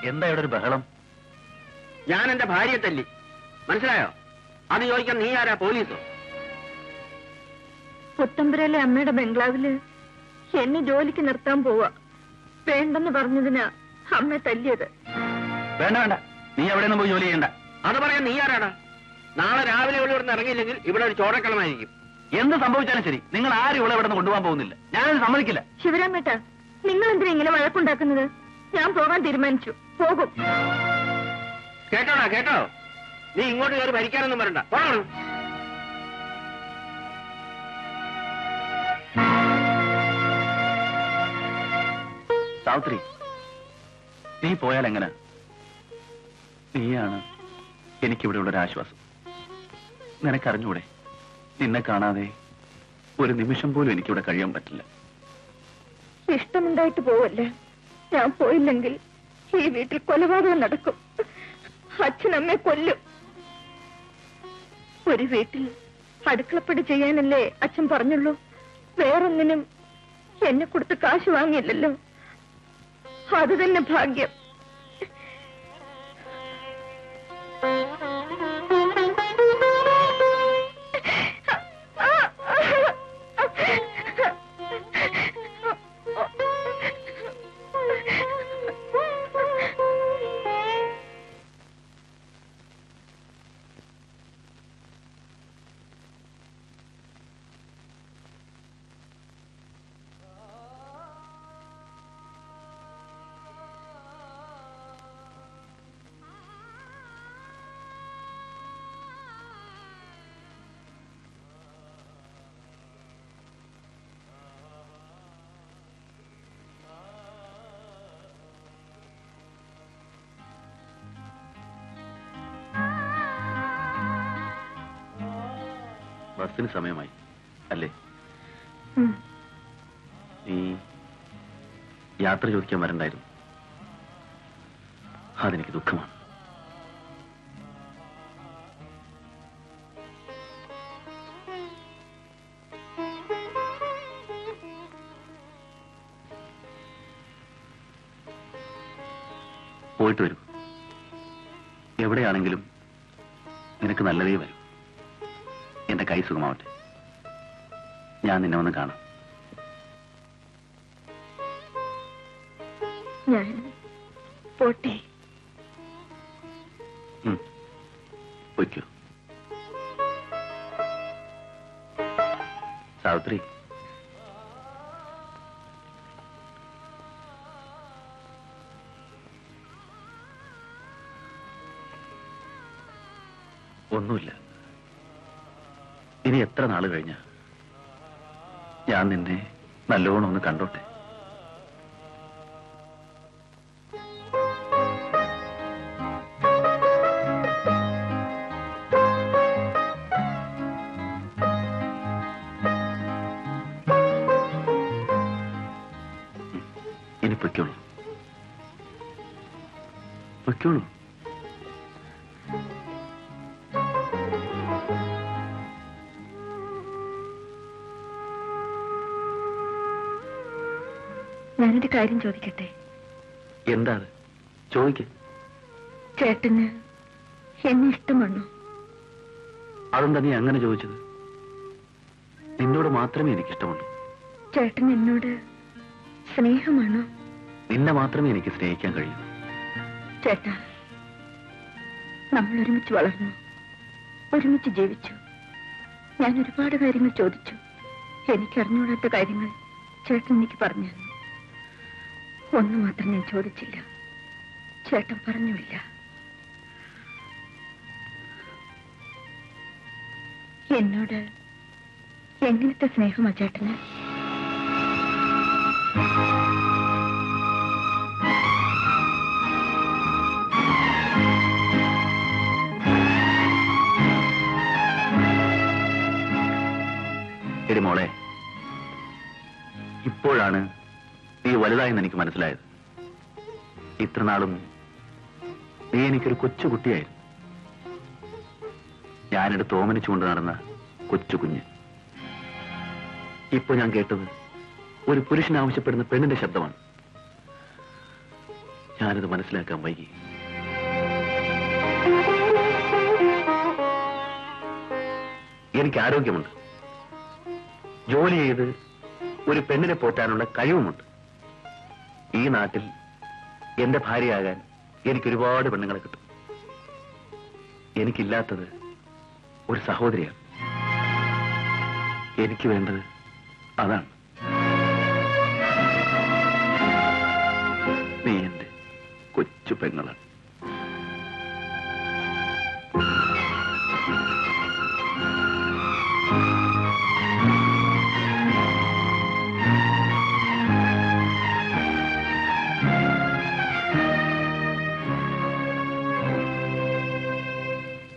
എന്താ ഇവിടെ ഒരു ബഹളം? ഞാൻ എന്റെ ഭാര്യയെ തല്ലി, മനസ്സിലായോ? അത് ചോദിക്കാൻ നീ ആരാ, പോലീസോ? പുത്തമ്പുരയിലെ അമ്മയുടെ ബംഗ്ലാവില് എന്നെ ജോലിക്ക് നിർത്താൻ പോവാ. വേണ്ടെന്ന് പറഞ്ഞതിനാ അമ്മ തല്ലിയത്. വേണ്ട വേണ്ട, നീ എവിടെയൊന്നും പോയി ജോലി ചെയ്യണ്ട. അത് പറയാൻ നീ ആരാടാ? നാളെ രാവിലെ ഇവിടെ നിന്ന് ഇറങ്ങിയില്ലെങ്കിൽ ഇവിടെ ഒരു ചോരക്കളമായിരിക്കും. എന്ത് സംഭവിച്ചാലും ശരി, നിങ്ങൾ ആരും ഇവിടെ ഇവിടെ നിന്ന് കൊണ്ടുപോകാൻ പോകുന്നില്ല. ഞാനത് സമ്മതിക്കില്ല. ശിവരാമേട്ട, നിങ്ങൾ എന്തിനാ ഇങ്ങനെ വഴക്കുണ്ടാക്കുന്നത്? ഞാൻ പോകാൻ തീരുമാനിച്ചു, പോകും. കേട്ടോടാ, കേട്ടോ? നീ ഇങ്ങോട്ട് കയറി ഭരിക്കാനൊന്നും വരണ്ട, പോകണം. സാവിത്രി, നീ പോയാൽ എങ്ങനെ? നീയാണ് എനിക്കിവിടെ ഉള്ളൊരു ആശ്വാസം. നിനക്കറിഞ്ഞൂടെ, നിന്നെ കാണാതെ ഒരു നിമിഷം പോലും എനിക്കിവിടെ കഴിയാൻ പറ്റില്ല. ഇഷ്ടമുണ്ടായിട്ട് പോവല്ലേ? ഞാൻ പോയില്ലെങ്കിൽ ഈ വീട്ടിൽ കൊലപാതകം നടക്കും. അച്ഛനമ്മയെ കൊല്ലും. ഒരു വീട്ടിൽ അടുക്കളപ്പടി ചെയ്യാനല്ലേ അച്ഛൻ പറഞ്ഞുള്ളൂ. വേറൊന്നിനും എന്നെ കൊടുത്ത് കാശ് വാങ്ങിയില്ലല്ലോ. അത് തന്നെ ഭാഗ്യം. ബസ്സിന് സമയമായി അല്ലേ? നീ യാത്ര ചോദിക്കാൻ വരണ്ടായിരുന്നു. അതെനിക്ക് ദുഃഖമാണ്. പോയിട്ട് വരൂ. എവിടെയാണെങ്കിലും നിനക്ക് നല്ലതേ വരും. എന്റെ കൈ സുഖമാവട്ടെ. ഞാൻ നിന്നെ വന്ന് കാണാം. ഞാൻ പോട്ടെ. പൊയ്ക്കോ സാവിത്രി. ഒന്നുമില്ല. ഇനി എത്ര നാള് കഴിഞ്ഞ ഞാൻ നിന്നെ നല്ലോണം ഒന്ന് കണ്ടോട്ടെ. ഇനി പൊയ്ക്കോളൂ, പൊയ്ക്കോളൂ. ഞാനൊരു കാര്യം ചോദിക്കട്ടെ? എന്താ ചോദിക്ക. ചേട്ടന് എന്നെ ഇഷ്ടമാണോ? അതെന്താ നീ അങ്ങനെ ചോദിച്ചത്? നിന്നോട് മാത്രമേ എനിക്കിഷ്ടമുള്ളൂ. ചേട്ടൻ എന്നോട് സ്നേഹമാണോ? നിന്നെ മാത്രമേ എനിക്ക് സ്നേഹിക്കാൻ കഴിയൂ. ചേട്ടാ, നമ്മൾ ഒരുമിച്ച് വളർന്നു, ഒരുമിച്ച് ജീവിച്ചു. ഞാൻ ഒരുപാട് കാര്യങ്ങൾ ചോദിച്ചു. എനിക്കറിഞ്ഞൂടാത്ത കാര്യങ്ങൾ ചേട്ടൻ എനിക്ക് പറഞ്ഞു തന്നു. ഒന്ന് മാത്രം ഞാൻ ചോദിച്ചില്ല, ചേട്ടൻ പറഞ്ഞുമില്ല. എന്നോട് എങ്ങനത്തെ സ്നേഹമാ ചേട്ടന്? എടി മോളെ, ഇപ്പോഴാണ് നീ വലുതായെന്ന് എനിക്ക് മനസ്സിലായത്. ഇത്രനാളും നീ എനിക്കൊരു കൊച്ചുകുട്ടിയായിരുന്നു. ഞാനെടുത്ത് ഓമനിച്ചുകൊണ്ട് നടന്ന കൊച്ചു കുഞ്ഞ്. ഇപ്പൊ ഞാൻ കേട്ടത് ഒരു പുരുഷൻ ആവശ്യപ്പെടുന്ന പെണ്ണിന്റെ ശബ്ദമാണ്. ഞാനത് മനസ്സിലാക്കാൻ വൈകി. എനിക്ക് ആരോഗ്യമുണ്ട്, ജോലി ചെയ്ത് ഒരു പെണ്ണിനെ പോറ്റാനുള്ള കഴിവുമുണ്ട്. ഈ നാട്ടിൽ എന്റെ ഭാര്യയാകാൻ എനിക്ക് ഒരുപാട് പെണ്ണുങ്ങളെ കിട്ടും. എനിക്കില്ലാത്തത് ഒരു സഹോദരിയാണ്. എനിക്ക് വേണ്ടത് അതാണ്. നീ എന്റെ കൊച്ചു പെങ്ങളാണ്.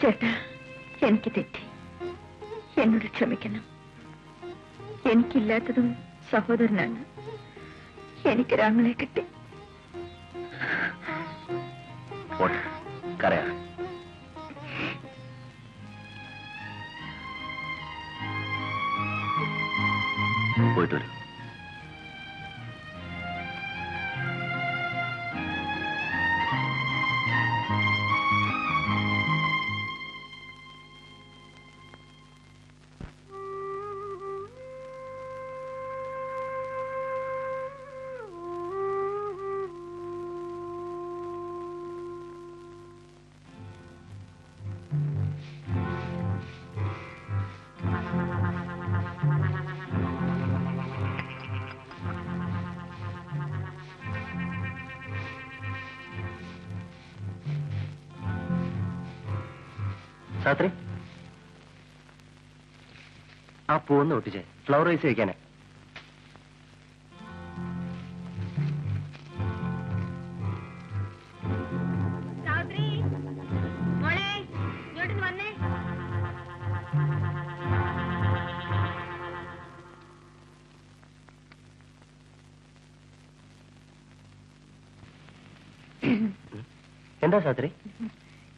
ചേട്ടാ, എനിക്ക് തെറ്റി, എന്നോട് ക്ഷമിക്കണം. എനിക്കില്ലാത്തതും സഹോദരനാണ്. എനിക്കൊരാങ്ങളെ കിട്ടി. കരയാ. പോയിട്ട് വരും. സാത്രി, ആ പൂവൊന്ന് ഒട്ടിച്ചേ, ഫ്ലവർ വൈസ് വയ്ക്കാനാ. എന്താ സാത്രി?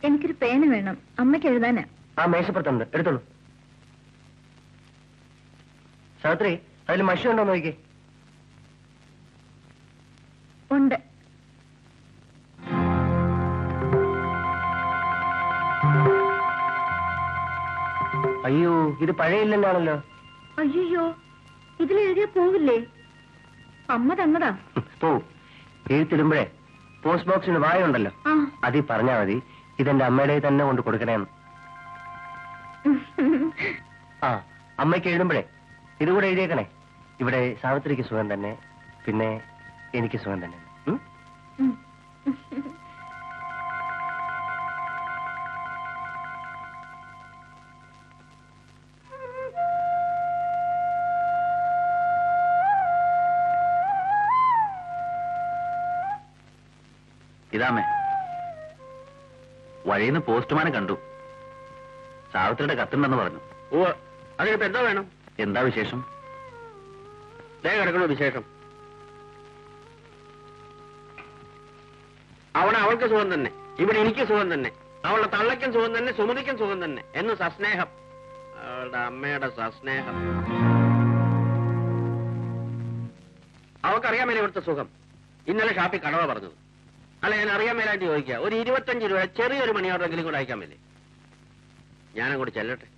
എനിക്കൊരു പേന വേണം, അമ്മയ്ക്ക് എഴുതാനാ. ആ മേശപ്പുറത്തുണ്ട്, എടുത്തോളൂ. സാത്രി, അതിൽ മഷി ഉണ്ടോ നോക്കിക്കേ. ഉണ്ട്. അയ്യോ, ഇത് പഴയ ഇല്ലെന്നാണല്ലോ. അയ്യോ, ഇതിലെഴുതിയ പോവില്ലേ? അമ്മ തന്നതാ. പോ, എഴുത്തിടുമ്പോഴേ പോസ്റ്റ് ബോക്സിന് വായുണ്ടല്ലോ, അതിൽ പറഞ്ഞാ മതി ഇതെന്റെ അമ്മയുടെ തന്നെ കൊണ്ട് കൊടുക്കണേന്ന്. ആ, അമ്മയ്ക്ക് എഴുതുമ്പോഴേ ഇതുകൂടെ എഴുതിയേക്കണേ. ഇവിടെ സാവിത്രിക്ക് സുഖം തന്നെ, പിന്നെ എനിക്ക് സുഖം തന്നെ. ഇതാമേ, വഴിയിന്ന് പോസ്റ്റ്മാനെ കണ്ടു. സാവിത്രിയുടെ കത്തുണ്ടെന്ന് പറഞ്ഞു. ഓ, അതിനിപ്പോ എന്താ വേണം? എന്താ വിശേഷം? ദേ കിടക്കണോ വിശേഷം? അവിടെ അവൾക്ക് സുഖം തന്നെ, ഇവിടെ എനിക്ക് സുഖം തന്നെ, അവളുടെ തള്ളയ്ക്കും സുഖം തന്നെ, സുമതിക്കും സുഖം തന്നെ എന്ന് സസ്നേഹം. അവളുടെ അമ്മയുടെ സസ്നേഹം. അവൾക്കറിയാമേലെ ഇവിടുത്തെ സുഖം. ഇന്നലെ ഷാപ്പിൽ കടവ പറഞ്ഞത്. അല്ല, ഞാൻ അറിയാൻ മേലായിട്ട് ചോദിക്കുക, ഒരു 25 രൂപ ചെറിയൊരു മണിയോടെങ്കിലും കൂടെ അയക്കാൻ മേലേ? ഞാനങ്ങോട്ട് ചെല്ലട്ടെ.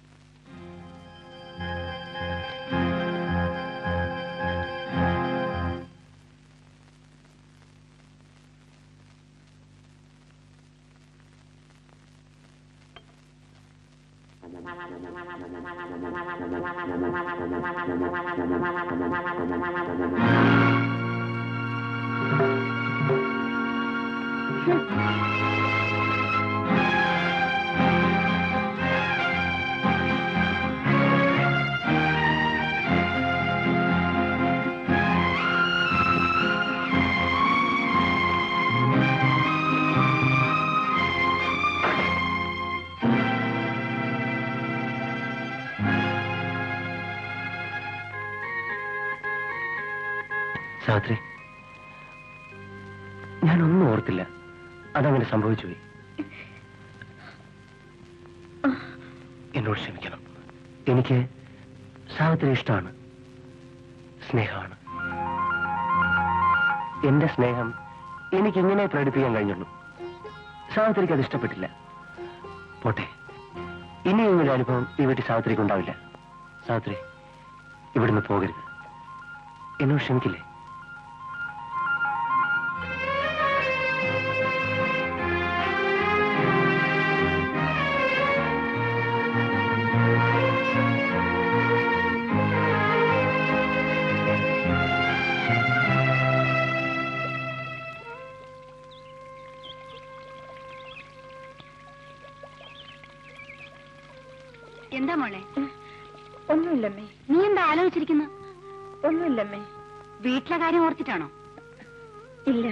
സാവിത്രി, ഞാനൊന്നും ഓർത്തില്ല, അതങ്ങനെ സംഭവിച്ചു പോയി. എന്നോട് ക്ഷമിക്കണം. എനിക്ക് സാവിത്രി ഇഷ്ടമാണ്, സ്നേഹമാണ്. എന്റെ സ്നേഹം എനിക്കിങ്ങനെ പ്രകടിപ്പിക്കാൻ കഴിഞ്ഞുള്ളൂ. സാവിത്രിക്ക് അത് ഇഷ്ടപ്പെട്ടില്ല. പോട്ടെ, ഇനി ഇങ്ങനൊരു അനുഭവം ഈ വീട്ടിൽ സാവിത്രിക്ക് ഉണ്ടാവില്ല. സാവിത്രി, ഇവിടുന്ന് പോകരുത്. എന്നോട് ക്ഷമിക്കില്ലേ? എന്താ മോളെ? ഒന്നുമില്ലമ്മേ. നീ എന്താ ആലോചിച്ചിരിക്കുന്നു? ഒന്നുമില്ലമ്മേ. വീട്ടിലെ കാര്യം ഓർത്തിട്ടാണോ? ഇല്ല.